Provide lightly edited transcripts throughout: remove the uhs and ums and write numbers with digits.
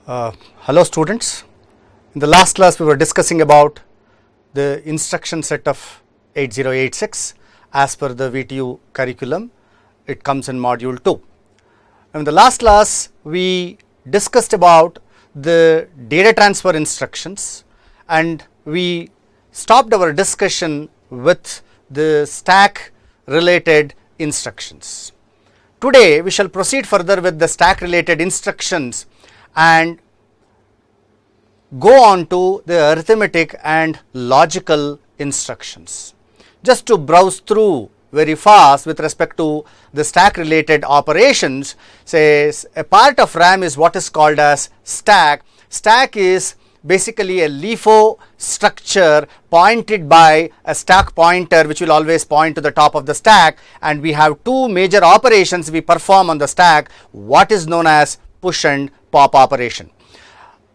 Hello students. In the last class we were discussing about the instruction set of 8086 as per the VTU curriculum. It comes in module 2. In the last class we discussed about the data transfer instructions and we stopped our discussion with the stack related instructions. Today we shall proceed further with the stack related instructions and go on to the arithmetic and logical instructions. Just to browse through very fast with respect to the stack related operations, says a part of RAM is what is called as stack. Stack is basically a LIFO structure pointed by a stack pointer which will always point to the top of the stack, and we have two major operations we perform on the stack, what is known as push and pop operation.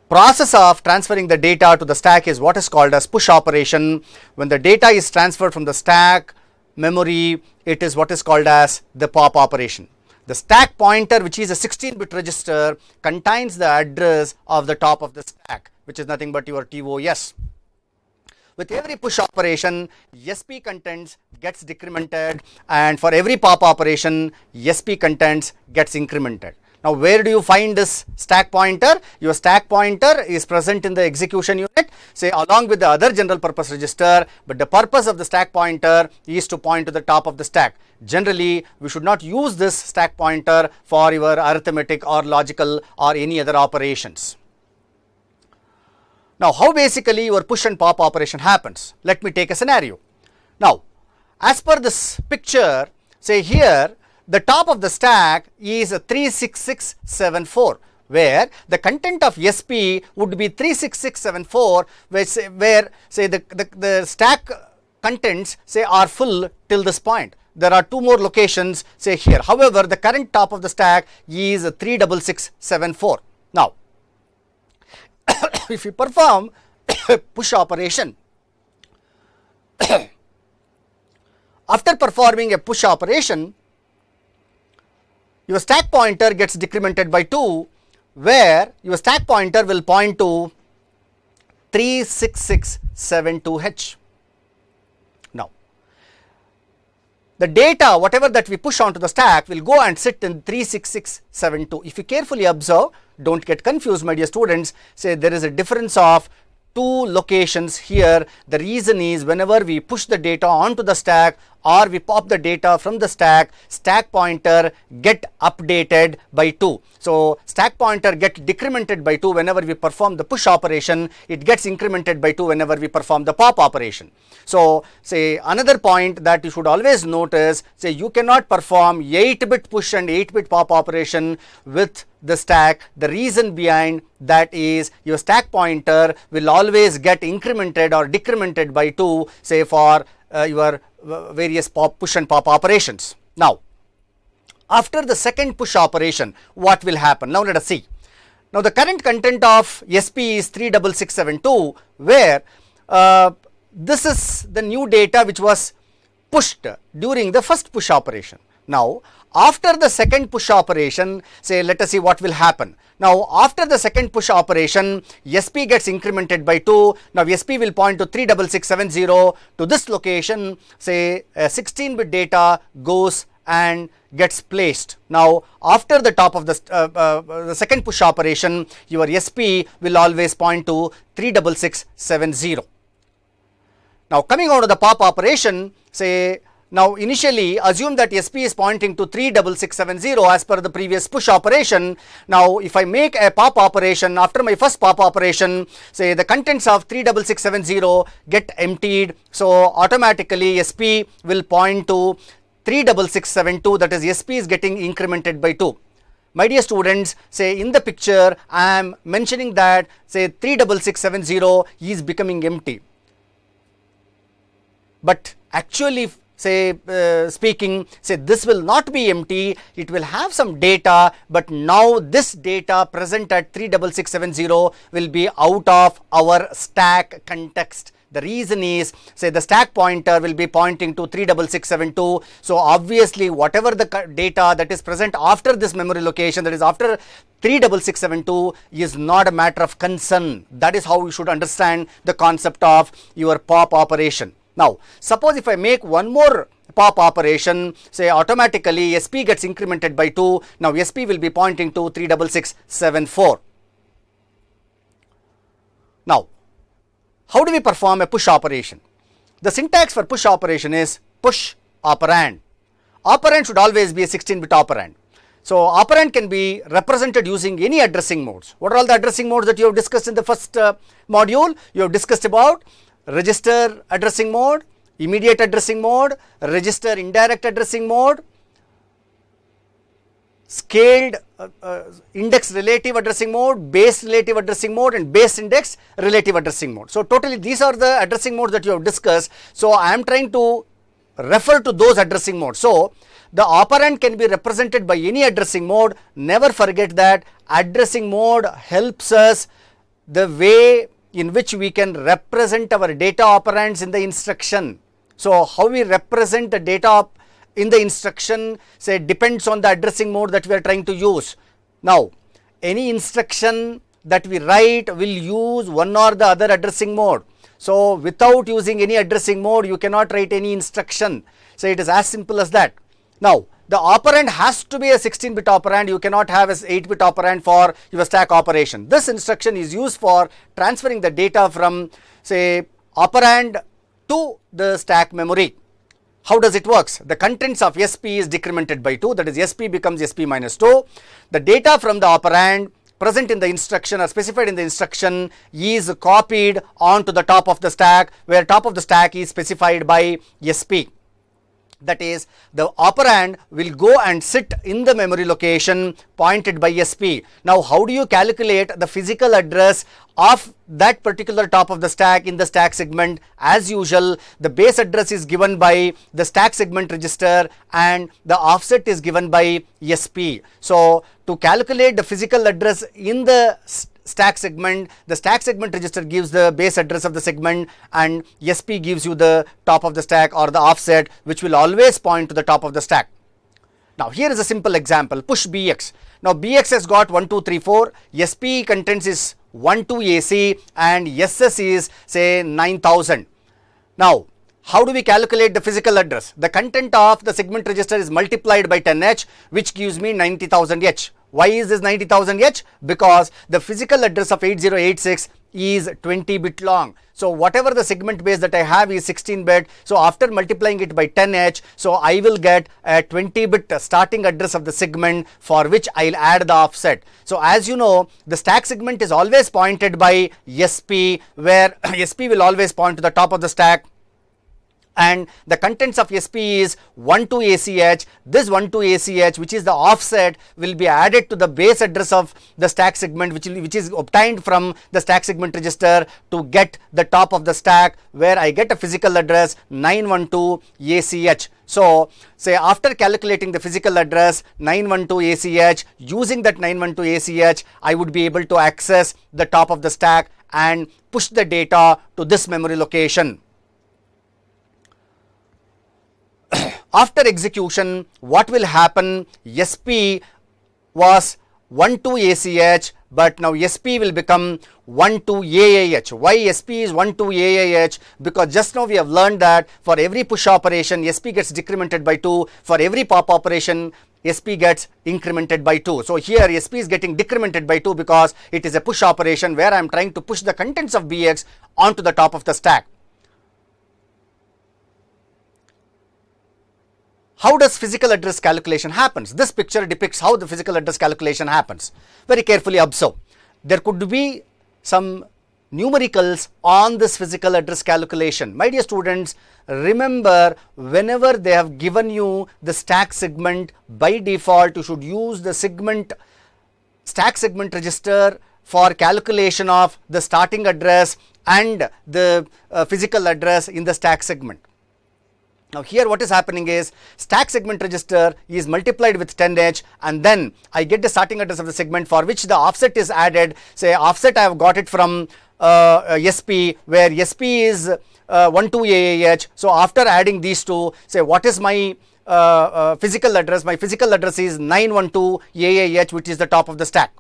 Process of transferring the data to the stack is what is called as push operation. When the data is transferred from the stack memory, it is what is called as the pop operation. The stack pointer, which is a 16-bit register, contains the address of the top of the stack, which is nothing but your TOS. With every push operation, SP contents gets decremented, and for every pop operation, SP contents gets incremented. Now, where do you find this stack pointer? Your stack pointer is present in the execution unit, say along with the other general purpose register, but the purpose of the stack pointer is to point to the top of the stack. Generally, we should not use this stack pointer for your arithmetic or logical or any other operations. Now, how basically your push and pop operation happens? Let me take a scenario. Now, as per this picture, say here, the top of the stack is 36674, where the content of SP would be 36674, where say the stack contents say are full till this point. There are two more locations say here. However, the current top of the stack is 36674. Now, if you perform push operation, after performing a push operation, your stack pointer gets decremented by 2, where your stack pointer will point to 36672H. Now, the data, whatever that we push onto the stack, will go and sit in 36672. If you carefully observe, don't get confused, my dear students, say there is a difference of two locations here. The reason is whenever we push the data onto the stack or we pop the data from the stack, stack pointer get updated by 2. So, stack pointer get decremented by 2 whenever we perform the push operation, it gets incremented by 2 whenever we perform the pop operation. So, say another point that you should always notice, say you cannot perform 8-bit push and 8-bit pop operation with the stack. The reason behind that is your stack pointer will always get incremented or decremented by 2, say for your various push and pop operations. Now, after the second push operation, what will happen? Now, let us see. Now, the current content of SP is 36672, where this is the new data which was pushed during the first push operation. Now, after the second push operation, say let us see what will happen. Now, after the second push operation, SP gets incremented by 2. Now, SP will point to 36670 to this location, say 16-bit data goes and gets placed. Now, after the top of the second push operation, your SP will always point to 36670. Now, coming out of the pop operation, say now initially assume that SP is pointing to 36670 as per the previous push operation. Now, if I make a pop operation after my first pop operation, say the contents of 36670 get emptied, so automatically SP will point to 36672, that is SP is getting incremented by 2. My dear students, say in the picture I am mentioning that say 36670 is becoming empty, but actually say speaking, say this will not be empty, it will have some data, but now this data present at 36670 will be out of our stack context. The reason is, say the stack pointer will be pointing to 36672. So obviously whatever the data that is present after this memory location, that is after 36672, is not a matter of concern. That is how you should understand the concept of your pop operation. Now suppose if I make one more pop operation, say automatically SP gets incremented by 2. Now SP will be pointing to 36674. Now how do we perform a push operation? The syntax for push operation is push operand. Operand should always be a 16-bit operand. So operand can be represented using any addressing modes. What are all the addressing modes that you have discussed in the first module? You have discussed about register addressing mode, immediate addressing mode, register indirect addressing mode, scaled index relative addressing mode, base relative addressing mode, and base index relative addressing mode. So totally these are the addressing modes that you have discussed. So I am trying to refer to those addressing modes. So the operand can be represented by any addressing mode. Never forget that addressing mode helps us the way in which we can represent our data operands in the instruction. So how we represent the data in the instruction, say, depends on the addressing mode that we are trying to use. Now any instruction that we write will use one or the other addressing mode. So without using any addressing mode, you cannot write any instruction. So it is as simple as that. Now the operand has to be a 16-bit operand. You cannot have an 8-bit operand for your stack operation. This instruction is used for transferring the data from, say, operand to the stack memory. How does it works? The contents of SP is decremented by 2, that is SP becomes SP minus 2. The data from the operand present in the instruction or specified in the instruction is copied onto the top of the stack, where top of the stack is specified by SP. That is, the operand will go and sit in the memory location pointed by SP. Now how do you calculate the physical address of that particular top of the stack in the stack segment? As usual, the base address is given by the stack segment register and the offset is given by SP. So to calculate the physical address in the stack segment, the stack segment register gives the base address of the segment and SP gives you the top of the stack or the offset, which will always point to the top of the stack. Now here is a simple example, push BX. Now BX has got 1, 2, 3, 4, SP contents is 1, 2 AC and SS is, say, 9000. Now how do we calculate the physical address? The content of the segment register is multiplied by 10H, which gives me 90,000H. Why is this 90,000H? Because the physical address of 8086 is 20-bit long. So whatever the segment base that I have is 16-bit. So after multiplying it by 10H, so I will get a 20-bit starting address of the segment for which I'll add the offset. So as you know, the stack segment is always pointed by SP, where SP will always point to the top of the stack. And the contents of SP is 12 ACH. This 12 ACH, which is the offset, will be added to the base address of the stack segment, which is obtained from the stack segment register to get the top of the stack, where I get a physical address 912 ACH. So say after calculating the physical address 912 ACH, using that 912 ACH, I would be able to access the top of the stack and push the data to this memory location. After execution, what will happen? SP was 12 ACH, but now SP will become 12 AAH. Why SP is 12 AAH? Because just now we have learned that for every push operation, SP gets decremented by 2. For every pop operation, SP gets incremented by 2. So here SP is getting decremented by 2 because it is a push operation where I am trying to push the contents of BX onto the top of the stack. How does physical address calculation happens? This picture depicts how the physical address calculation happens. Very carefully observe. There could be some numericals on this physical address calculation. My dear students, remember, whenever they have given you the stack segment, by default you should use the stack segment register for calculation of the starting address and the physical address in the stack segment. Now here what is happening is stack segment register is multiplied with 10H and then I get the starting address of the segment for which the offset is added. Say offset I have got it from SP, where SP is 1 2 AAH. So after adding these two, say what is my physical address? My physical address is 912 AAH, which is the top of the stack.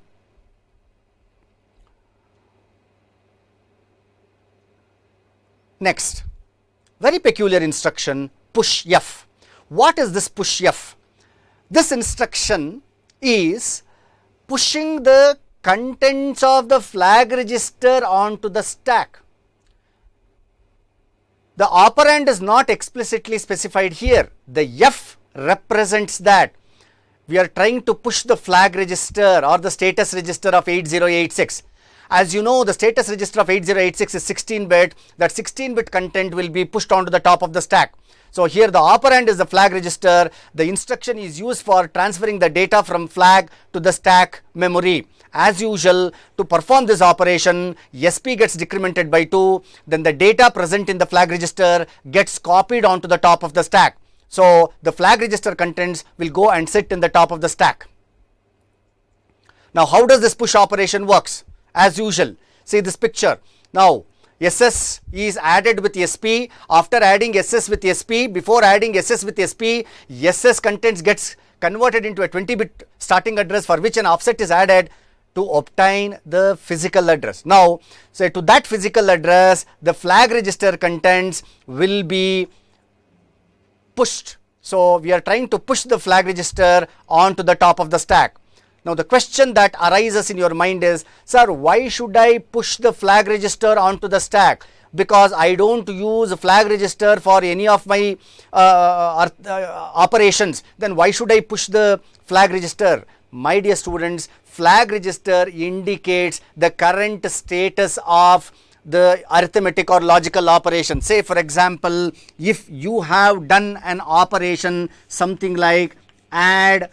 Next, very peculiar instruction, push F. What is this push F? This instruction is pushing the contents of the flag register onto the stack. The operand is not explicitly specified here. The F represents that. We are trying to push the flag register or the status register of 8086. As you know, the status register of 8086 is 16-bit. That 16-bit content will be pushed onto the top of the stack. So here the operand is the flag register. The instruction is used for transferring the data from flag to the stack memory. As usual, to perform this operation, SP gets decremented by 2. Then the data present in the flag register gets copied onto the top of the stack. So the flag register contents will go and sit in the top of the stack. Now how does this push operation works? As usual, see this picture. Now SS is added with SP. After adding SS with SP, before adding SS with SP, SS contents gets converted into a 20-bit starting address for which an offset is added to obtain the physical address. Now, say to that physical address, the flag register contents will be pushed. So we are trying to push the flag register onto the top of the stack. Now the question that arises in your mind is, sir, why should I push the flag register onto the stack? Because I don't use flag register for any of my operations. Then why should I push the flag register? My dear students, flag register indicates the current status of the arithmetic or logical operation. Say for example, if you have done an operation something like add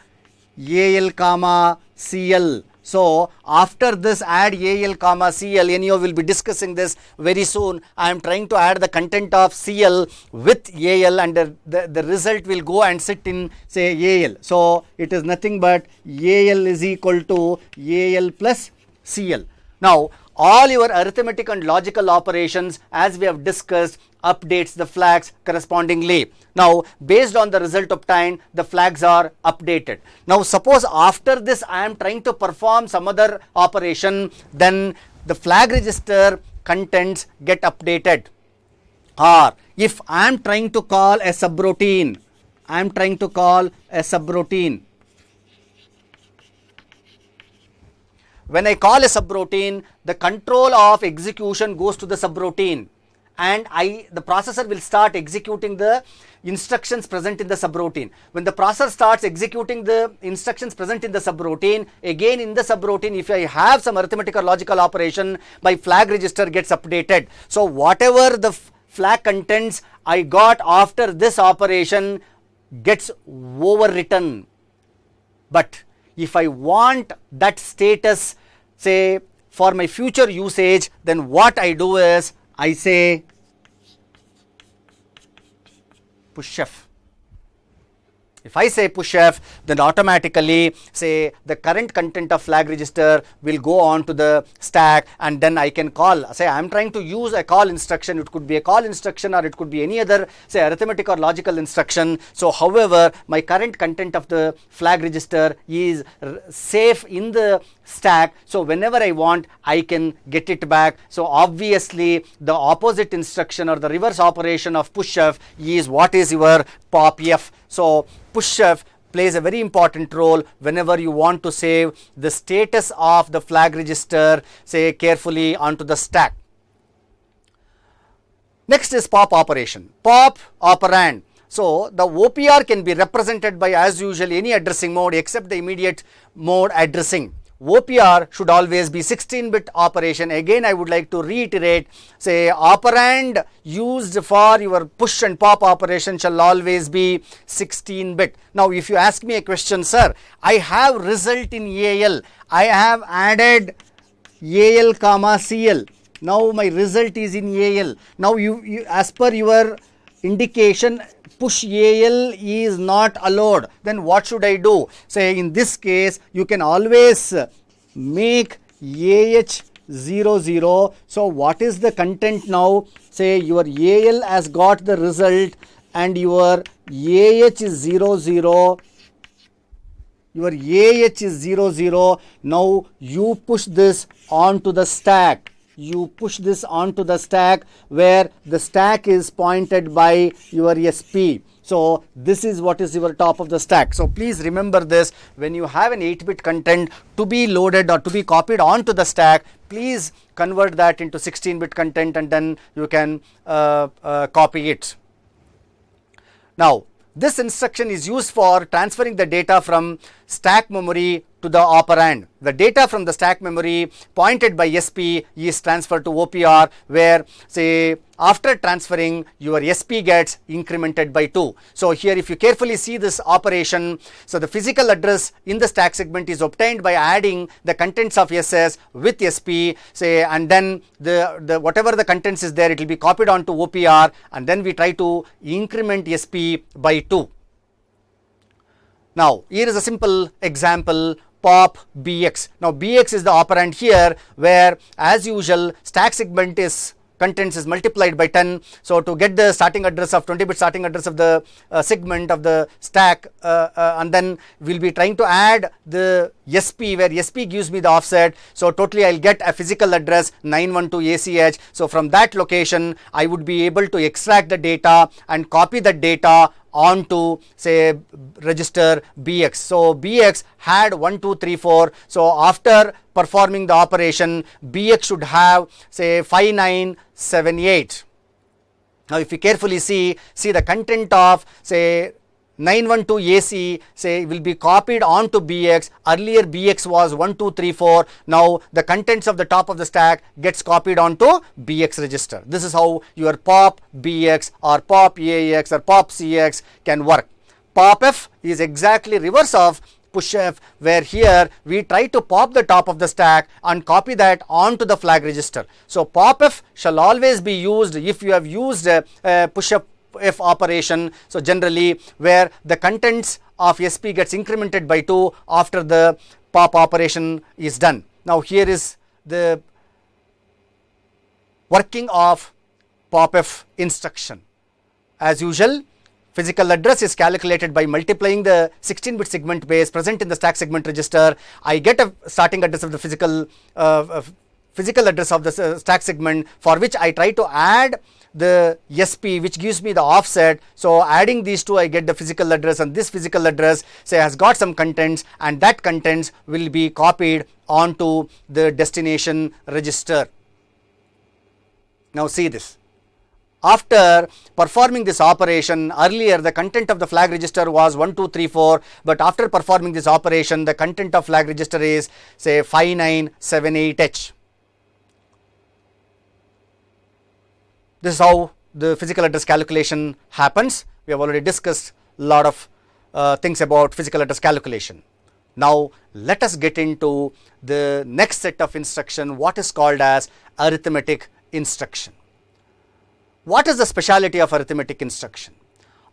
AL comma CL. So after this add AL comma CL, any of you will be discussing this very soon. I am trying to add the content of CL with AL and the result will go and sit in say AL. So it is nothing but AL is equal to AL plus CL. Now all your arithmetic and logical operations, as we have discussed, updates the flags correspondingly. Now based on the result obtained, the flags are updated. Now suppose after this I am trying to perform some other operation, then the flag register contents get updated. Or if I am trying to call a subroutine, when I call a subroutine, the control of execution goes to the subroutine and the processor will start executing the instructions present in the subroutine. When the processor starts executing the instructions present in the subroutine, again in the subroutine, if I have some arithmetic or logical operation, my flag register gets updated. So whatever the flag contents I got after this operation gets overwritten. But if I want that status, say for my future usage, then what I do is I say push F. If I say push F, then automatically say the current content of flag register will go on to the stack and then I can call. Say I am trying to use a call instruction. It could be a call instruction or it could be any other say arithmetic or logical instruction. So however, my current content of the flag register is safe in the stack. So whenever I want, I can get it back. So obviously the opposite instruction or the reverse operation of push F is what is your pop F. So push F plays a very important role whenever you want to save the status of the flag register, say carefully onto the stack. Next is pop operation, pop operand. So the OPR can be represented by as usual any addressing mode except the immediate mode addressing. OPR should always be 16-bit operation. Again, I would like to reiterate, say operand used for your push and pop operation shall always be 16-bit. Now, if you ask me a question, sir, I have result in AL. I have added AL comma CL. Now, my result is in AL. Now, you as per your indication, push AL is not allowed. Then what should I do? Say in this case, you can always make AH 0 0. So what is the content now? Say your AL has got the result and your AH is 0 0. Your AH is 0 0. Now you push this onto the stack. You push this onto the stack where the stack is pointed by your SP. So this is what is your top of the stack. So please remember this, when you have an 8-bit content to be loaded or to be copied onto the stack, please convert that into 16-bit content and then you can copy it. Now this instruction is used for transferring the data from stack memory to the operand. The data from the stack memory pointed by SP is transferred to OPR, where say after transferring your SP gets incremented by 2. So here if you carefully see this operation, so the physical address in the stack segment is obtained by adding the contents of SS with SP, say, and then the whatever the contents is there, it will be copied onto OPR, and then we try to increment SP by 2. Now here is a simple example, pop BX. Now BX is the operand here, where as usual stack segment is contents is multiplied by 10. So to get the starting address of 20-bit starting address of the segment of the stack, and then we'll be trying to add the SP, where SP gives me the offset. So totally I'll get a physical address 912 ACH. So from that location I would be able to extract the data and copy the data onto say register BX. So BX had 1 2 3 4. So after performing the operation, BX should have say 5978. Now if you carefully see the content of say 912 AC say will be copied onto BX. Earlier BX was 1 2 3 4. Now the contents of the top of the stack gets copied onto BX register. This is how your pop BX or pop AX or pop CX can work. Pop F is exactly reverse of push F, where here we try to pop the top of the stack and copy that onto the flag register. So pop F shall always be used if you have used a push F operation. So generally where the contents of SP gets incremented by 2 after the pop operation is done. Now here is the working of pop F instruction. As usual, physical address is calculated by multiplying the 16-bit segment base present in the stack segment register. I get a starting address of the physical address of the stack segment, for which I try to add the SP, which gives me the offset. So adding these two, I get the physical address, and this physical address say has got some contents, and that contents will be copied onto the destination register. Now see this. After performing this operation, earlier the content of the flag register was 1 2 3 4, but after performing this operation the content of flag register is say 5978H. This is how the physical address calculation happens. We have already discussed a lot of things about physical address calculation. Now let us get into the next set of instruction, what is called as arithmetic instruction. What is the speciality of arithmetic instruction?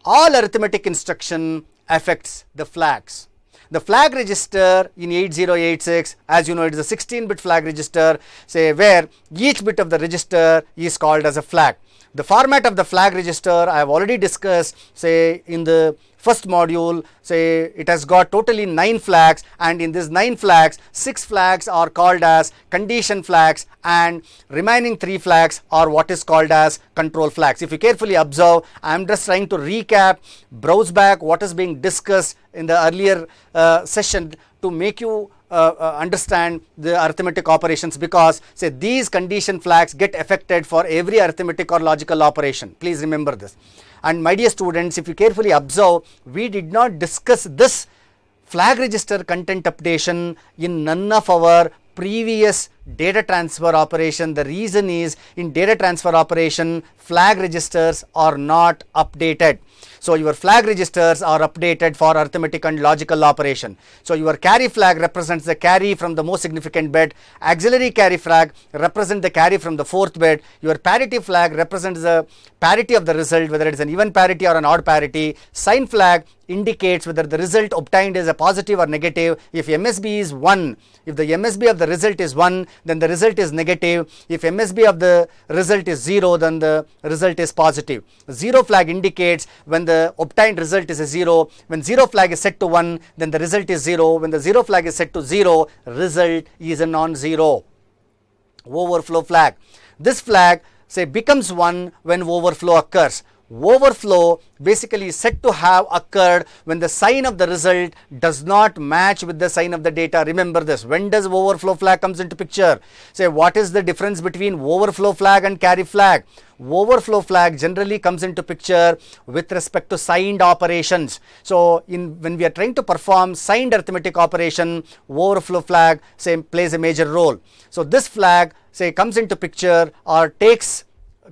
All arithmetic instruction affects the flags. The flag register in 8086, as you know, it is a 16-bit flag register, say, where each bit of the register is called as a flag. The format of the flag register I have already discussed, say, in the first module. Say it has got totally 9 flags, and in these 9 flags, 6 flags are called as condition flags, and remaining 3 flags are what is called as control flags. If you carefully observe, I am just trying to recap, browse back what is being discussed in the earlier session to make you understand the arithmetic operations, because say these condition flags get affected for every arithmetic or logical operation. Please remember this. And my dear students, if you carefully observe, we did not discuss this flag register content updation in none of our previous data transfer operation. The reason is, in data transfer operation, flag registers are not updated. So your flag registers are updated for arithmetic and logical operation. So your carry flag represents the carry from the most significant bit, auxiliary carry flag represents the carry from the fourth bit, your parity flag represents the parity of the result, whether it is an even parity or an odd parity, sign flag indicates whether the result obtained is a positive or negative. If MSB is 1, if the MSB of the result is 1, then the result is negative. If MSB of the result is 0, then the result is positive. 0 flag indicates when the obtained result is a 0. When 0 flag is set to 1, then the result is 0. When the 0 flag is set to 0, result is a non-zero. Overflow flag. This flag say becomes 1 when overflow occurs. Overflow basically is said to have occurred when the sign of the result does not match with the sign of the data. Remember this. When does overflow flag comes into picture? Say what is the difference between overflow flag and carry flag? Overflow flag generally comes into picture with respect to signed operations. So when we are trying to perform signed arithmetic operation, overflow flag say plays a major role. So this flag say comes into picture or takes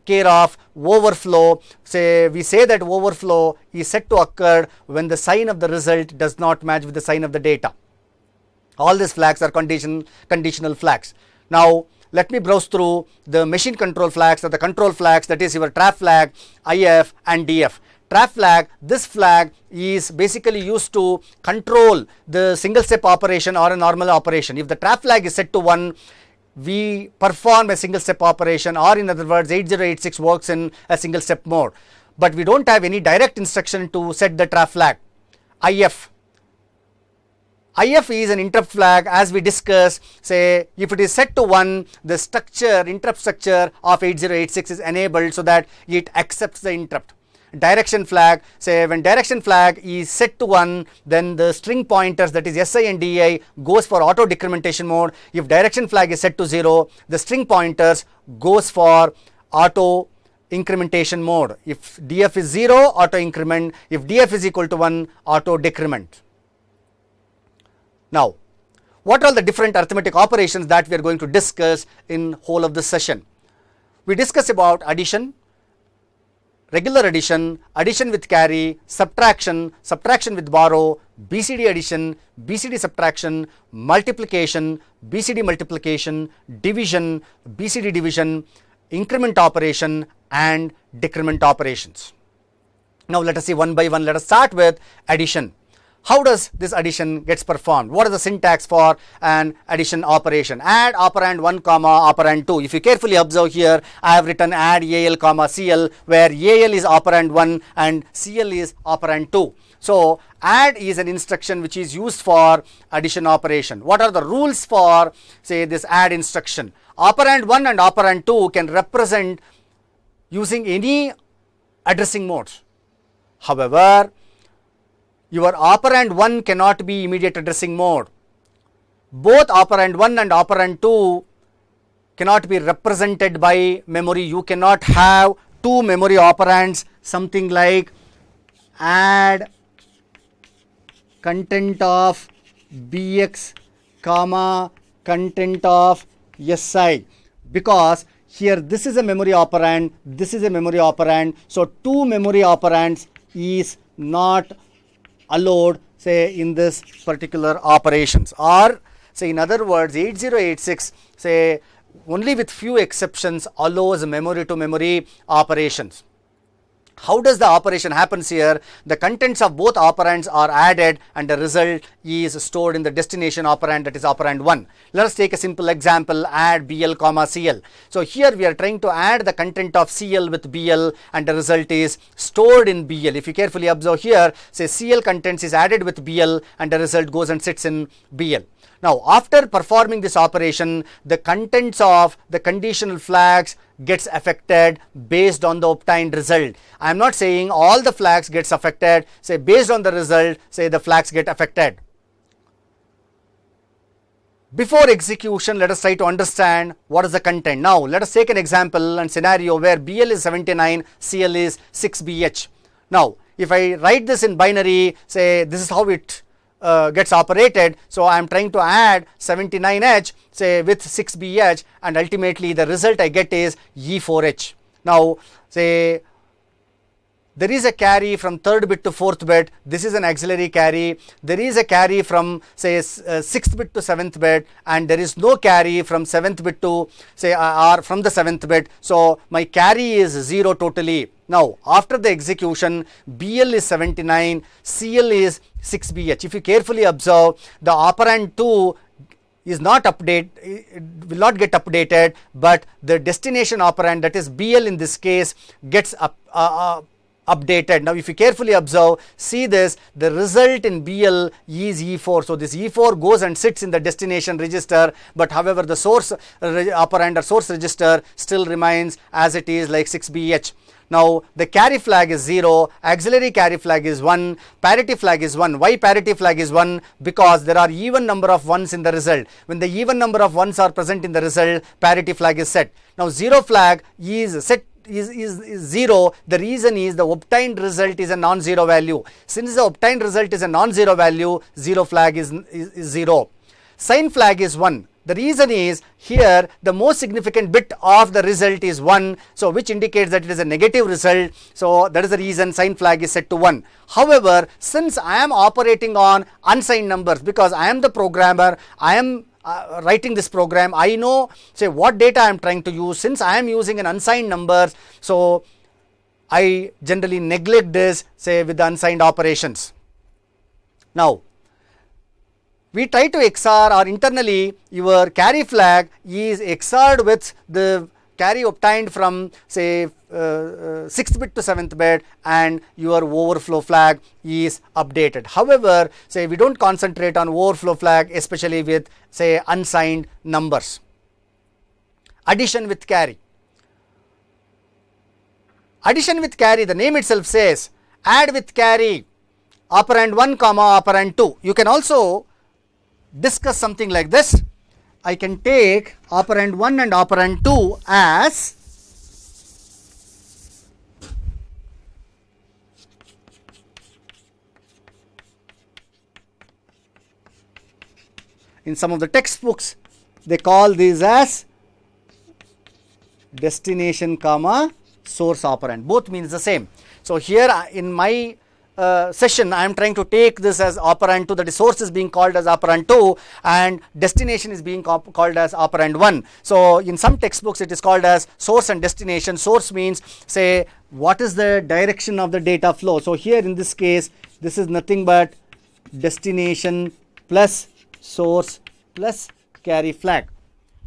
care of overflow. Say we say that overflow is said to occur when the sign of the result does not match with the sign of the data. All these flags are conditional flags. Now let me browse through the machine control flags or the control flags, that is your trap flag, IF and DF. Trap flag, this flag is basically used to control the single step operation or a normal operation. If the trap flag is set to 1, we perform a single step operation, or in other words 8086 works in a single step mode, but we don't have any direct instruction to set the trap flag. IF is an interrupt flag, as we discussed. Say if it is set to 1, the interrupt structure of 8086 is enabled so that it accepts the interrupt. Direction flag, say when direction flag is set to 1, then the string pointers, that is SI and DI, goes for auto decrementation mode. If direction flag is set to 0, the string pointers goes for auto incrementation mode. If DF is 0, auto increment. If DF is equal to 1, auto decrement. Now what are the different arithmetic operations that we are going to discuss in whole of this session? We discuss about addition, regular addition, addition with carry, subtraction, subtraction with borrow, BCD addition, BCD subtraction, multiplication, BCD multiplication, division, BCD division, increment operation and decrement operations. Now let us see one by one. Let us start with addition. How does this addition gets performed? What is the syntax for an addition operation? Add operand 1 comma operand 2. If you carefully observe here, I have written add AL comma CL, where AL is operand 1 and CL is operand 2. So add is an instruction which is used for addition operation. What are the rules for say this add instruction? Operand 1 and operand 2 can represent using any addressing modes. However, your operand 1 cannot be immediate addressing mode. Both operand 1 and operand 2 cannot be represented by memory. You cannot have two memory operands, something like add content of BX comma content of SI, because here this is a memory operand, this is a memory operand. So two memory operands is not allowed say in this particular operations, or say in other words 8086 say only with few exceptions allows memory to memory operations. How does the operation happens here? The contents of both operands are added and the result is stored in the destination operand, that is operand 1. Let us take a simple example, add BL comma CL. So here we are trying to add the content of CL with BL and the result is stored in BL. If you carefully observe here, say CL contents is added with BL and the result goes and sits in BL. Now after performing this operation, the contents of the conditional flags gets affected based on the obtained result. I am not saying all the flags gets affected, say based on the result, say the flags get affected. Before execution, let us try to understand what is the content. Now let us take an example and scenario where BL is 79, CL is 6BH. Now if I write this in binary, say this is how it gets operated. So I am trying to add 79H say with 6BH and ultimately the result I get is E4H. Now say there is a carry from 3rd bit to 4th bit, this is an auxiliary carry. There is a carry from say 6th bit to 7th bit, and there is no carry from 7th bit to say or from the 7th bit. So my carry is 0 totally. Now after the execution, BL is 79, CL is 6BH. If you carefully observe, the operand 2 is not will not get updated, but the destination operand, that is BL in this case, gets updated. Now if you carefully observe, see this, the result in BL is E4. So this E4 goes and sits in the destination register, but however the source operand or source register still remains as it is, like 6BH. Now the carry flag is 0, auxiliary carry flag is 1, parity flag is 1. Why parity flag is 1? Because there are even number of 1s in the result. When the even number of 1s are present in the result, parity flag is set. Now 0 flag is set is 0. The reason is the obtained result is a non-zero value. Since the obtained result is a non-zero value, 0 flag is 0. Sign flag is 1. The reason is here the most significant bit of the result is 1, so which indicates that it is a negative result. So that is the reason sign flag is set to 1. However, since I am operating on unsigned numbers, because I am the programmer, I am writing this program, I know say what data I am trying to use. Since I am using an unsigned numbers, so I generally neglect this, say, with the unsigned operations. Now we try to XOR, or internally your carry flag is XORed with the carry obtained from say 6th bit to 7th bit, and your overflow flag is updated. However, say we don't concentrate on overflow flag, especially with say unsigned numbers. Addition with carry. Addition with carry, the name itself says add with carry operand 1 comma operand 2. You can also discuss something like this. I can take operand 1 and operand 2 as in some of the textbooks they call these as destination comma source operand. Both means the same. So here in my session I am trying to take this as operand 2, that is source is being called as operand 2 and destination is being called as operand 1. So in some textbooks it is called as source and destination. Source means say what is the direction of the data flow. So here in this case this is nothing but destination plus source plus carry flag.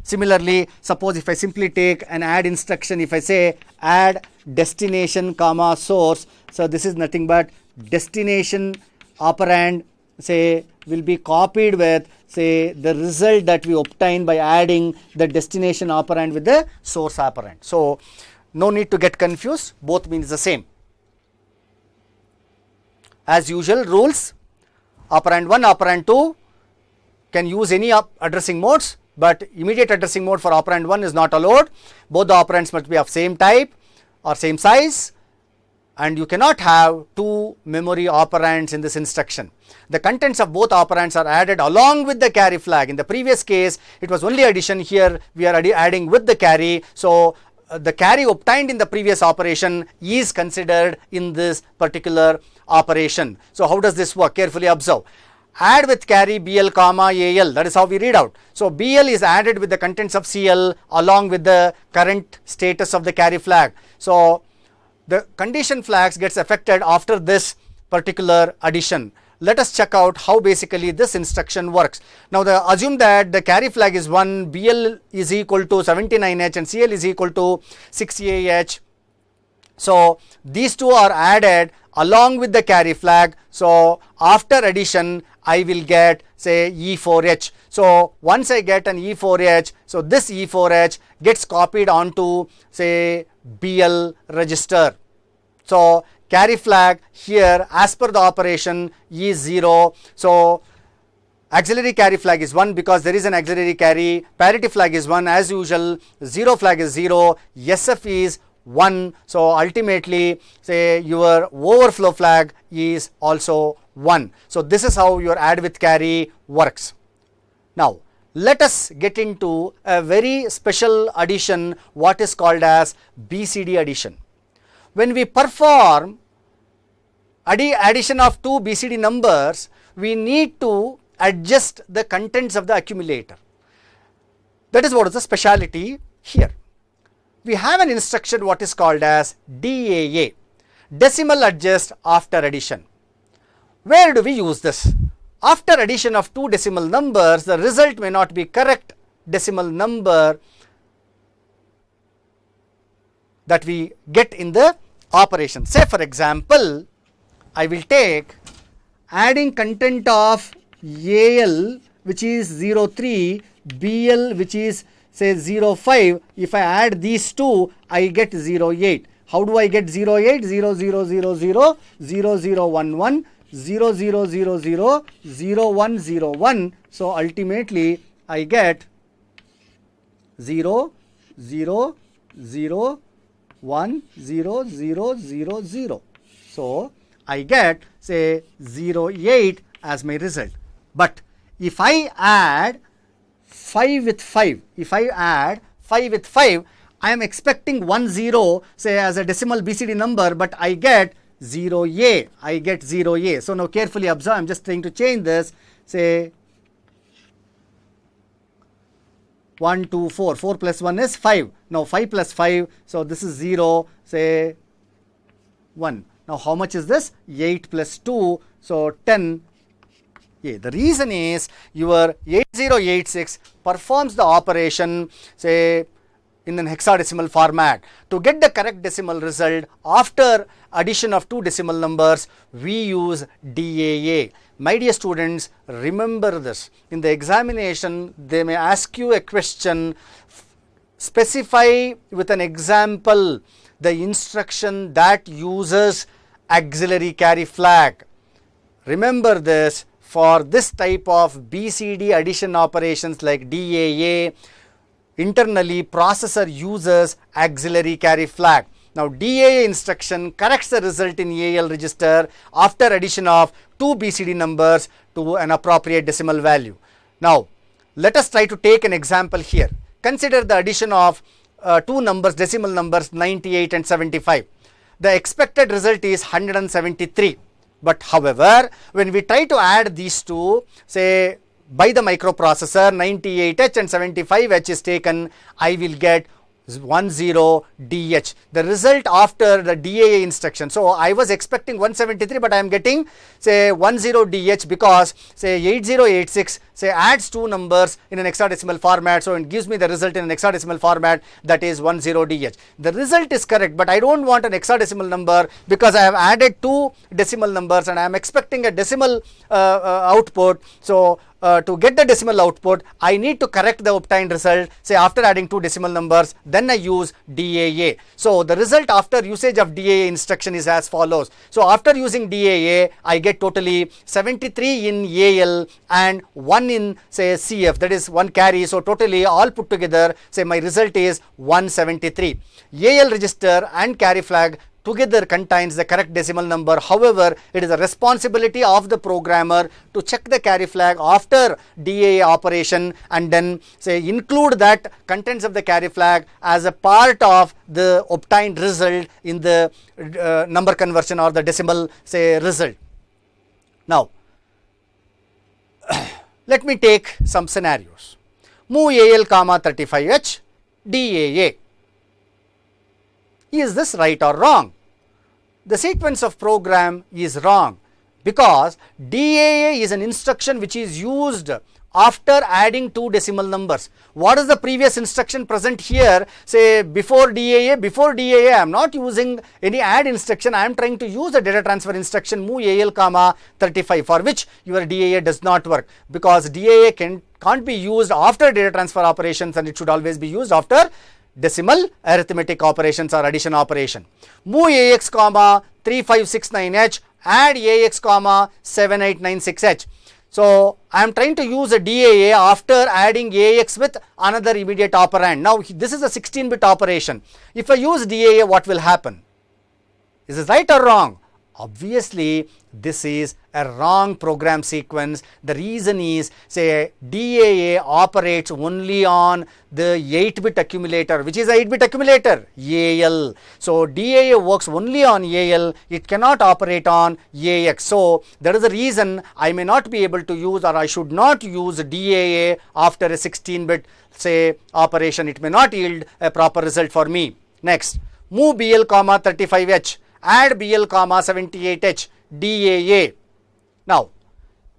Similarly, suppose if I simply take an add instruction, if I say add destination comma source, so this is nothing but destination operand say will be copied with say the result that we obtain by adding the destination operand with the source operand. So no need to get confused, both means the same. As usual, rules: operand 1, operand 2 can use any addressing modes, but immediate addressing mode for operand 1 is not allowed. Both the operands must be of same type or same size, and you cannot have two memory operands in this instruction. The contents of both operands are added along with the carry flag. In the previous case it was only addition, here we are adding with the carry. So the carry obtained in the previous operation is considered in this particular operation. So how does this work? Carefully observe. Add with carry BL comma AL, that is how we read out. So BL is added with the contents of CL along with the current status of the carry flag. So the condition flags gets affected after this particular addition. Let us check out how basically this instruction works. Now assume that the carry flag is 1, BL is equal to 79H and CL is equal to 6AH. So these two are added along with the carry flag. So after addition I will get say E4H. So once I get an E4H, so this E4H gets copied onto say BL register. So carry flag here as per the operation is 0. So auxiliary carry flag is 1 because there is an auxiliary carry. Parity flag is 1 as usual. 0 flag is 0. SF is 1. So ultimately say your overflow flag is also 1. So this is how your add with carry works. Now let us get into a very special addition, what is called as BCD addition. When we perform addition of two BCD numbers, we need to adjust the contents of the accumulator. That is what is the speciality here. We have an instruction what is called as DAA, decimal adjust after addition. Where do we use this? After addition of two decimal numbers, the result may not be correct decimal number that we get in the operation. Say for example, I will take adding content of AL which is 03, BL which is say 05. If I add these two, I get 08. How do I get 08? 0000, 0011, 0000, 0101. So ultimately I get 0, 0, 0, 1, 0, 0, 0, 0. So I get say 08 as my result. But if I add 5 with 5, I am expecting 10 say as a decimal BCD number, but I get 0A, So now carefully observe, I am just trying to change this, say 1, 2, 4, 4 plus 1 is 5, now 5 plus 5, so this is 0, say 1. Now how much is this? 8 plus 2, so 10. Yeah, the reason is your 8086 performs the operation say in an hexadecimal format. To get the correct decimal result after addition of two decimal numbers, we use DAA. My dear students, remember this. In the examination, they may ask you a question, specify with an example the instruction that uses auxiliary carry flag. Remember this. For this type of BCD addition operations like DAA, internally processor uses auxiliary carry flag. Now DAA instruction corrects the result in AL register after addition of two BCD numbers to an appropriate decimal value. Now let us try to take an example here. Consider the addition of two numbers, decimal numbers 98 and 75. The expected result is 173. But however, when we try to add these two, say by the microprocessor 98H and 75H is taken, I will get 10DH, the result after the DAA instruction. So I was expecting 173, but I am getting say 10DH because say 8086 say adds two numbers in an hexadecimal format, so it gives me the result in an hexadecimal format, that is 10DH. The result is correct, but I don't want an hexadecimal number because I have added two decimal numbers and I am expecting a decimal output. So to get the decimal output, I need to correct the obtained result say after adding two decimal numbers, then I use DAA. So the result after usage of DAA instruction is as follows. So after using DAA, I get totally 73 in AL and 1 in say CF, that is 1 carry. So totally all put together, say my result is 173. AL register and carry flag together contains the correct decimal number. However, it is a responsibility of the programmer to check the carry flag after DAA operation and then say include that contents of the carry flag as a part of the obtained result in the number conversion or the decimal say result. Now let me take some scenarios. Move AL comma 35H DAA. Is this right or wrong? The sequence of program is wrong because DAA is an instruction which is used after adding two decimal numbers. What is the previous instruction present here? Say before DAA, I am not using any add instruction, I am trying to use the data transfer instruction move AL comma 35, for which your DAA does not work because DAA can't be used after data transfer operations and it should always be used after decimal arithmetic operations or addition operation. Move AX comma 3569H, add AX comma 7896H. So I am trying to use a DAA after adding AX with another immediate operand. Now this is a 16-bit operation. If I use DAA, what will happen? Is this right or wrong? Obviously, this is a wrong program sequence. The reason is, say, DAA operates only on the 8-bit accumulator. Which is a 8-bit accumulator? AL. So, DAA works only on AL. It cannot operate on AX. So, that is the reason I may not be able to use, or I should not use DAA after a 16-bit, say, operation. It may not yield a proper result for me. Next, move BL, 35H. Add BL, 78H, DAA. Now,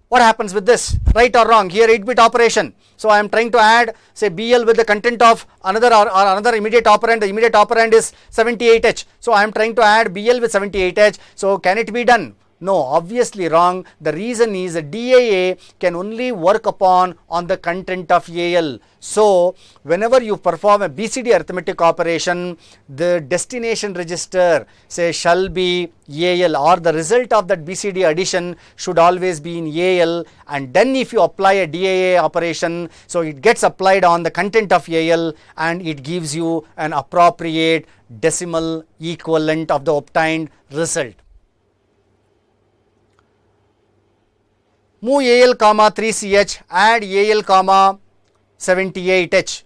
what happens with this? Right or wrong? Here 8-bit operation. So, I am trying to add, say, BL with the content of another or another immediate operand. The immediate operand is 78H. So, I am trying to add BL with 78H. So, can it be done? No, obviously wrong. The reason is that DAA can only work upon on the content of AL. So, whenever you perform a BCD arithmetic operation, the destination register, say, shall be AL, or the result of that BCD addition should always be in AL, and then if you apply a DAA operation, so it gets applied on the content of AL and it gives you an appropriate decimal equivalent of the obtained result. Move AL, 3CH, add AL, 78H,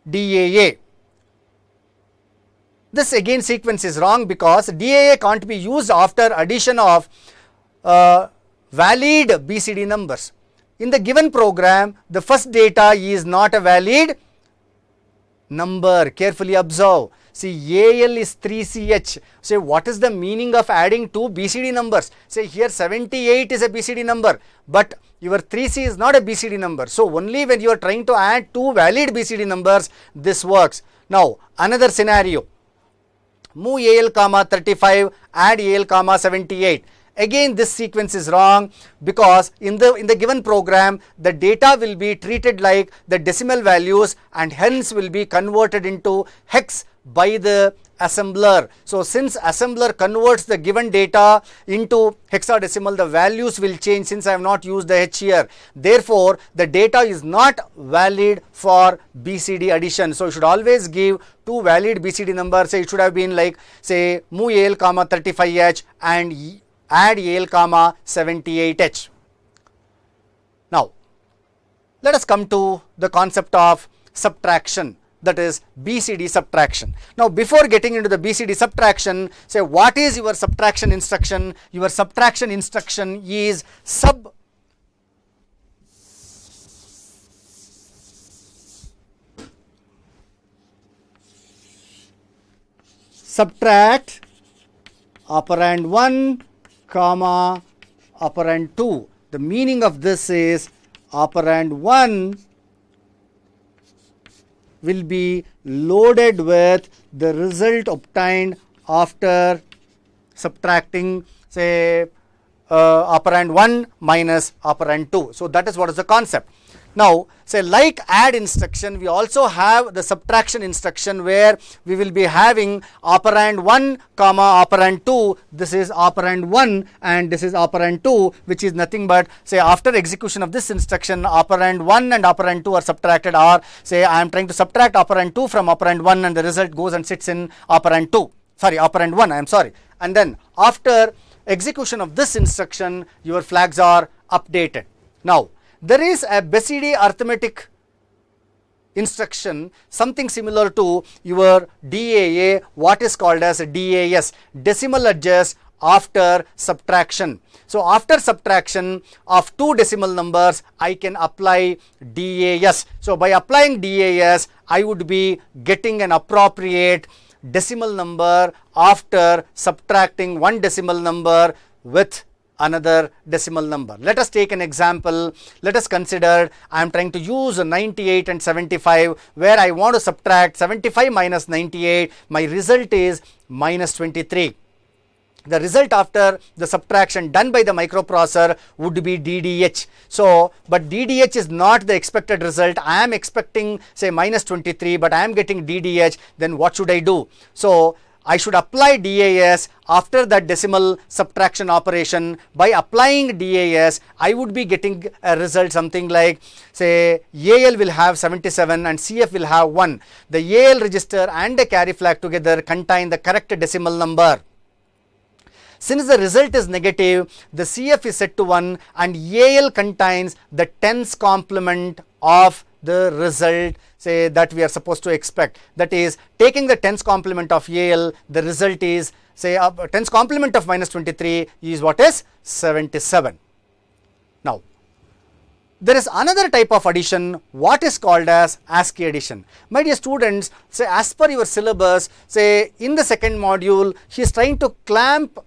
DAA. This again sequence is wrong because DAA can't be used after addition of valid BCD numbers. In the given program, the first data is not a valid number. Carefully observe. See, AL is 3CH. Say, what is the meaning of adding two BCD numbers? Say, here 78 is a BCD number, but your 3C is not a BCD number. So, only when you are trying to add two valid BCD numbers, this works. Now, another scenario. Move AL, 35, add AL, 78. Again, this sequence is wrong because in the given program, the data will be treated like the decimal values and hence will be converted into hex by the assembler. So, since assembler converts the given data into hexadecimal, the values will change since I have not used the H here. Therefore, the data is not valid for BCD addition. So, you should always give two valid BCD numbers. Say, it should have been like, say, move AL, 35H and add AL, 78H. Now, let us come to the concept of subtraction, that is BCD subtraction. Now, before getting into the BCD subtraction, say, what is your subtraction instruction? Your subtraction instruction is subtract operand 1, operand 2. The meaning of this is operand 1 will be loaded with the result obtained after subtracting, say, operand 1 minus operand 2. So, that is what is the concept. Now, say, like add instruction, we also have the subtraction instruction where we will be having operand 1, operand 2. This is operand 1 and this is operand 2, which is nothing but, say, after execution of this instruction, operand 1 and operand 2 are subtracted, or say I am trying to subtract operand 2 from operand 1 and the result goes and sits in operand 2. Sorry, operand 1, I am sorry. And then after execution of this instruction, your flags are updated. Now, there is a BCD arithmetic instruction, something similar to your DAA, what is called as DAS, decimal adjust after subtraction. So, after subtraction of two decimal numbers, I can apply DAS. So, by applying DAS, I would be getting an appropriate decimal number after subtracting one decimal number with another decimal number. Let us take an example. Let us consider I am trying to use 98 and 75 where I want to subtract 75 minus 98. My result is minus 23. The result after the subtraction done by the microprocessor would be DDH. So, but DDH is not the expected result. I am expecting, say, minus 23, but I am getting DDH. Then what should I do? So, I should apply DAS after that decimal subtraction operation. By applying DAS, I would be getting a result something like, say, AL will have 77 and CF will have 1. The AL register and the carry flag together contain the correct decimal number. Since the result is negative, the CF is set to 1 and AL contains the tens complement of the result, say, that we are supposed to expect. That is, taking the tens complement of AL, the result is, say, tens complement of minus 23 is what is 77. Now, there is another type of addition, what is called as ASCII addition. My dear students, say, as per your syllabus, say, in the second module, he is trying to clamp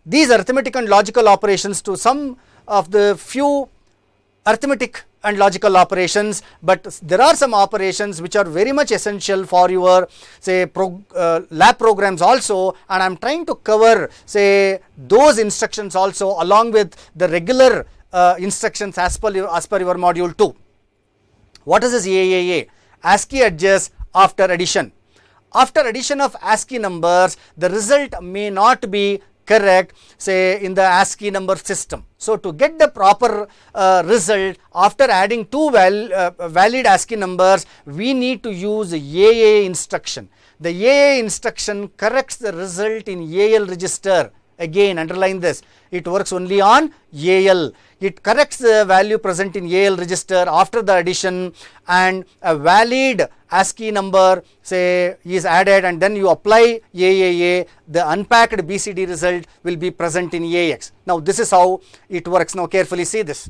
these arithmetic and logical operations to some of the few arithmetic and logical operations, but there are some operations which are very much essential for your, say, lab programs also, and I am trying to cover, say, those instructions also along with the regular instructions as per your module 2. What is this AAA? ASCII adjust after addition. After addition of ASCII numbers, the result may not be correct, say, in the ASCII number system. So, to get the proper result after adding two valid ASCII numbers, we need to use the AA instruction. The AA instruction corrects the result in AL register. Again, underline this, it works only on AL. It corrects the value present in AL register after the addition, and a valid ASCII number, say, is added, and then you apply AAA, the unpacked BCD result will be present in AX. Now, this is how it works. Now, carefully see this.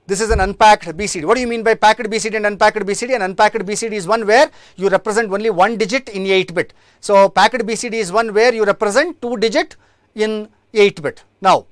This is an unpacked BCD. What do you mean by packed BCD and unpacked BCD? An unpacked BCD is one where you represent only one digit in 8-bit. So, packed BCD is one where you represent 2 digit in 8-bit. Now,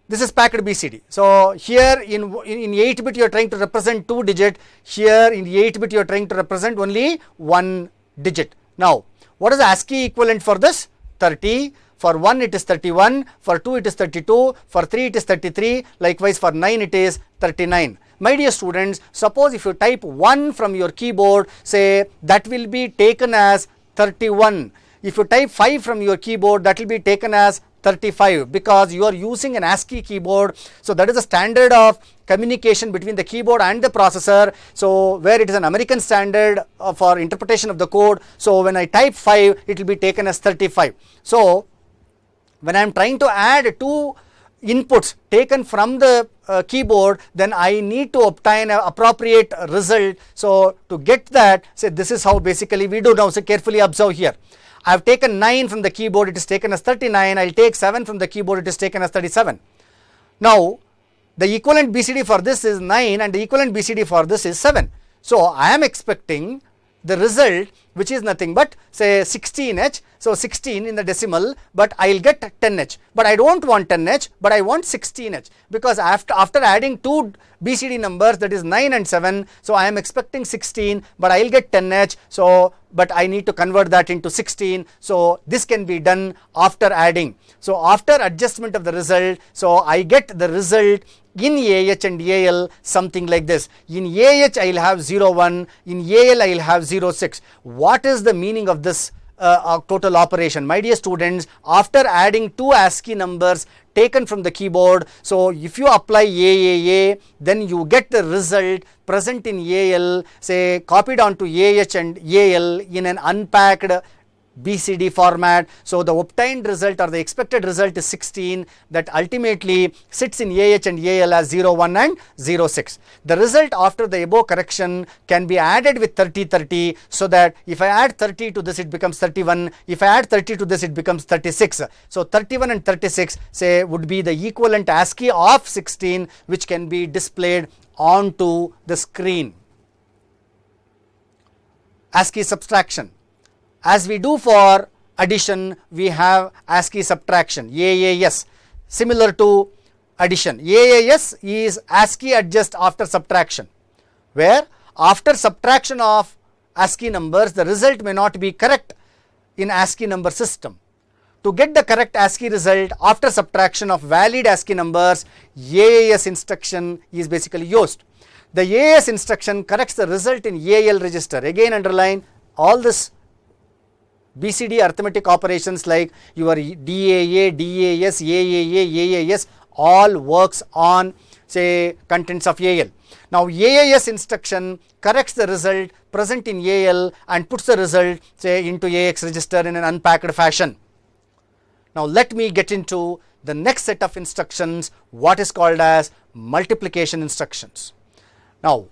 this is packed BCD. So, here in 8-bit you are trying to represent 2 digit. Here in 8-bit you are trying to represent only 1 digit. Now, what is the ASCII equivalent for this? 30. For 1 it is 31, for 2 it is 32, for 3 it is 33, likewise for 9 it is 39. My dear students, suppose if you type 1 from your keyboard, say, that will be taken as 31. If you type 5 from your keyboard, that will be taken as 35, because you are using an ASCII keyboard. So, that is the standard of communication between the keyboard and the processor. So, where it is an American standard for interpretation of the code. So, when I type 5, it will be taken as 35. So, when I am trying to add two inputs taken from the keyboard, then I need to obtain an appropriate result. So, to get that, say, this is how basically we do now. So, carefully observe here. I have taken 9 from the keyboard, it is taken as 39. I will take 7 from the keyboard, it is taken as 37. Now, the equivalent BCD for this is 9 and the equivalent BCD for this is 7. So, I am expecting the result which is nothing but, say, 16H. So, 16 in the decimal, but I will get 10H. But I do not want 10H, but I want 16H, because after adding two BCD numbers, that is 9 and 7. So, I am expecting 16, but I will get 10H. So, but I need to convert that into 16. So, this can be done after adding. So, after adjustment of the result, so I get the result in AH and AL something like this. In AH I will have 01, in AL I will have 06. What is the meaning of this total operation? My dear students, after adding two ASCII numbers taken from the keyboard, so if you apply AAA, then you get the result present in AL, say, copied onto AH and AL in an unpacked BCD format. So, the obtained result or the expected result is 16, that ultimately sits in AH and AL as 01 and 06. The result after the above correction can be added with 30, so that if I add 30 to this, it becomes 31. If I add 30 to this, it becomes 36. So, 31 and 36, say, would be the equivalent ASCII of 16, which can be displayed onto the screen. ASCII subtraction. As we do for addition, we have ASCII subtraction, AAS, similar to addition. AAS is ASCII adjust after subtraction, where after subtraction of ASCII numbers, the result may not be correct in ASCII number system. To get the correct ASCII result after subtraction of valid ASCII numbers, AAS instruction is basically used. The AAS instruction corrects the result in AL register. Again, underline all this BCD arithmetic operations like your DAA, DAS, AAA, AAS all works on, say contents of AL. Now AAS instruction corrects the result present in AL and puts the result say into AX register in an unpacked fashion. Now let me get into the next set of instructions, what is called as multiplication instructions. Now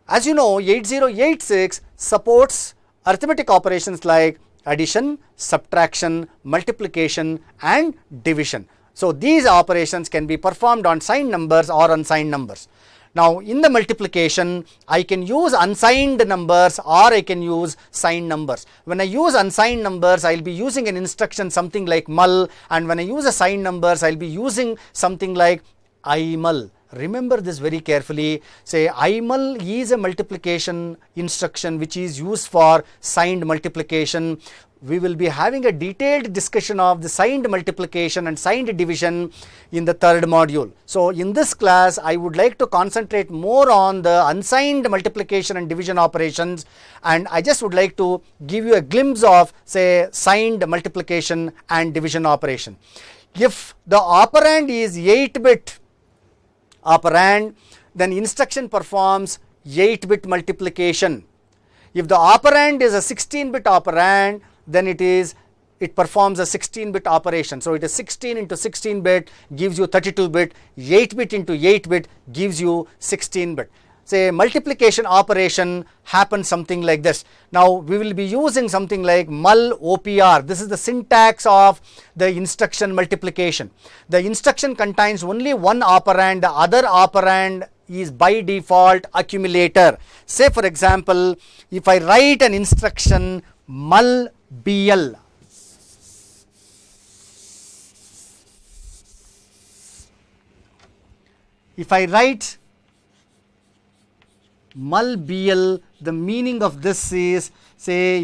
as you know, 8086 supports arithmetic operations like addition, subtraction, multiplication and division. So these operations can be performed on signed numbers or unsigned numbers. Now in the multiplication, I can use unsigned numbers or I can use signed numbers. When I use unsigned numbers, I will be using an instruction something like mul, and when I use a signed numbers, I will be using something like imul. Remember this very carefully. Say imul is a multiplication instruction which is used for signed multiplication. We will be having a detailed discussion of the signed multiplication and signed division in the third module. So in this class, I would like to concentrate more on the unsigned multiplication and division operations, and I just would like to give you a glimpse of say signed multiplication and division operation. If the operand is 8-bit operand, then instruction performs 8-bit multiplication. If the operand is a 16-bit operand, then it performs a 16-bit operation. So it is 16 into 16-bit gives you 32-bit, 8-bit into 8-bit gives you 16-bit. Say multiplication operation happens something like this. Now we will be using something like mul OPR. This is the syntax of the instruction multiplication. The instruction contains only one operand, the other operand is by default accumulator. Say for example, if I write an instruction mul BL, if I write mul BL, the meaning of this is say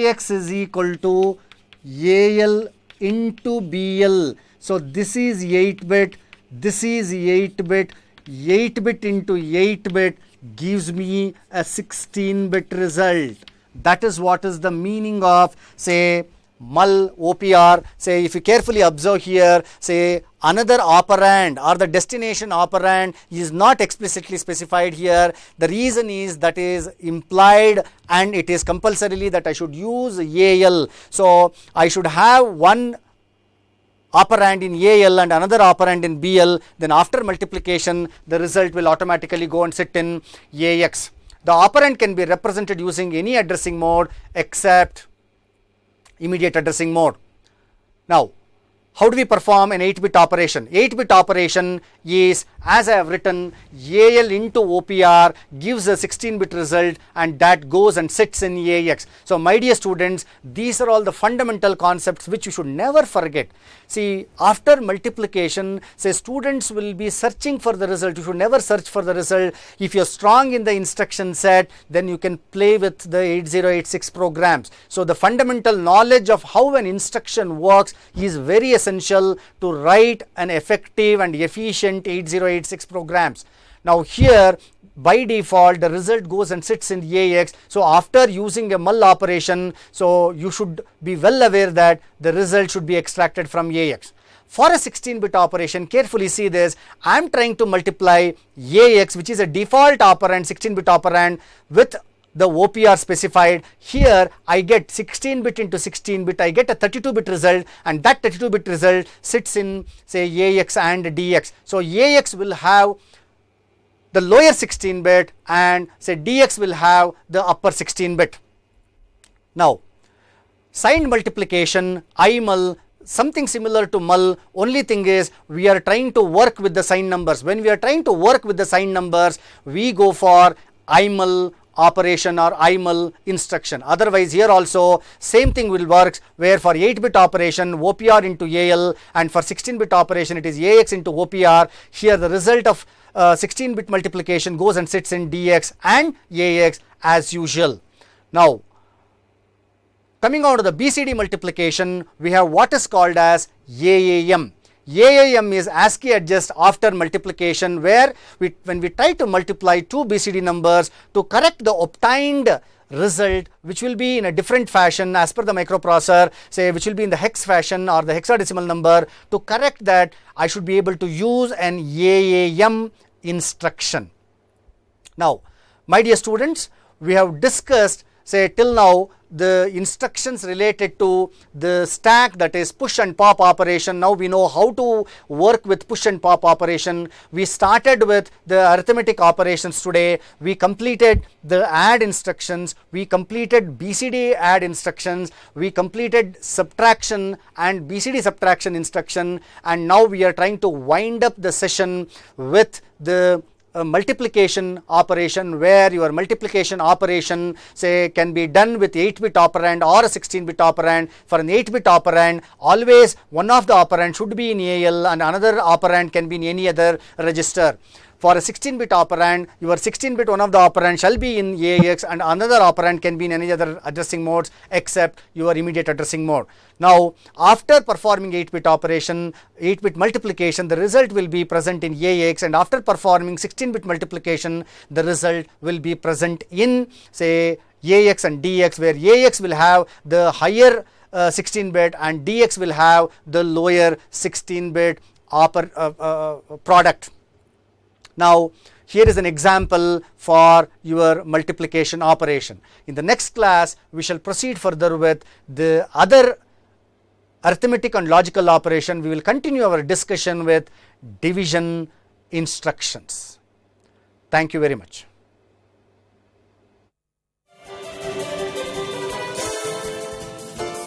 AX is equal to AL into BL. So this is 8-bit, this is 8-bit, 8-bit into 8-bit gives me a 16-bit result. That is what is the meaning of say mul OPR. Say if you carefully observe here, say another operand or the destination operand is not explicitly specified here. The reason is that is implied and it is compulsorily that I should use AL. So I should have one operand in AL and another operand in BL, then after multiplication the result will automatically go and sit in AX. The operand can be represented using any addressing mode except immediate addressing mode. Now how do we perform an 8-bit operation? 8-bit operation is, as I have written, AL into OPR gives a 16-bit result and that goes and sits in AX. So my dear students, these are all the fundamental concepts which you should never forget. See, after multiplication, say students will be searching for the result. You should never search for the result. If you are strong in the instruction set, then you can play with the 8086 programs. So the fundamental knowledge of how an instruction works is very essential to write an effective and efficient 8086 programs. Now here by default the result goes and sits in AX. So after using a mul operation, so you should be well aware that the result should be extracted from AX. For a 16-bit operation, carefully see this, I am trying to multiply AX, which is a default operand, 16-bit operand, with the OPR specified. Here I get 16-bit into 16-bit, I get a 32-bit result, and that 32-bit result sits in say AX and DX. So AX will have the lower 16-bit and say DX will have the upper 16-bit. Now signed multiplication, imul, something similar to mul, only thing is we are trying to work with the signed numbers. When we are trying to work with the signed numbers, we go for imul operation or imul instruction. Otherwise here also same thing will work, where for 8-bit operation OPR into AL, and for 16-bit operation it is AX into OPR. Here the result of 16-bit multiplication goes and sits in DX and AX as usual. Now coming on to the BCD multiplication, we have what is called as AAM. AAM is ASCII adjust after multiplication, where when we try to multiply two BCD numbers, to correct the obtained result, which will be in a different fashion as per the microprocessor, say which will be in the hex fashion or the hexadecimal number, to correct that I should be able to use an AAM instruction. Now, my dear students, we have discussed, say, till now the instructions related to the stack, that is push and pop operation. Now we know how to work with push and pop operation. We started with the arithmetic operations today. We completed the add instructions. We completed BCD add instructions. We completed subtraction and BCD subtraction instruction. And now we are trying to wind up the session with the multiplication operation, where your multiplication operation, say, can be done with 8-bit operand or a 16-bit operand. For an 8-bit operand, always one of the operand should be in AL and another operand can be in any other register. For a 16-bit operand, your 16-bit one of the operand shall be in AX and another operand can be in any other addressing modes except your immediate addressing mode. Now, after performing 8-bit operation, 8-bit multiplication, the result will be present in AX, and after performing 16-bit multiplication, the result will be present in, say, AX and DX, where AX will have the higher 16-bit and DX will have the lower 16-bit product. Now, here is an example for your multiplication operation. In the next class, we shall proceed further with the other arithmetic and logical operation. We will continue our discussion with division instructions. Thank you very much.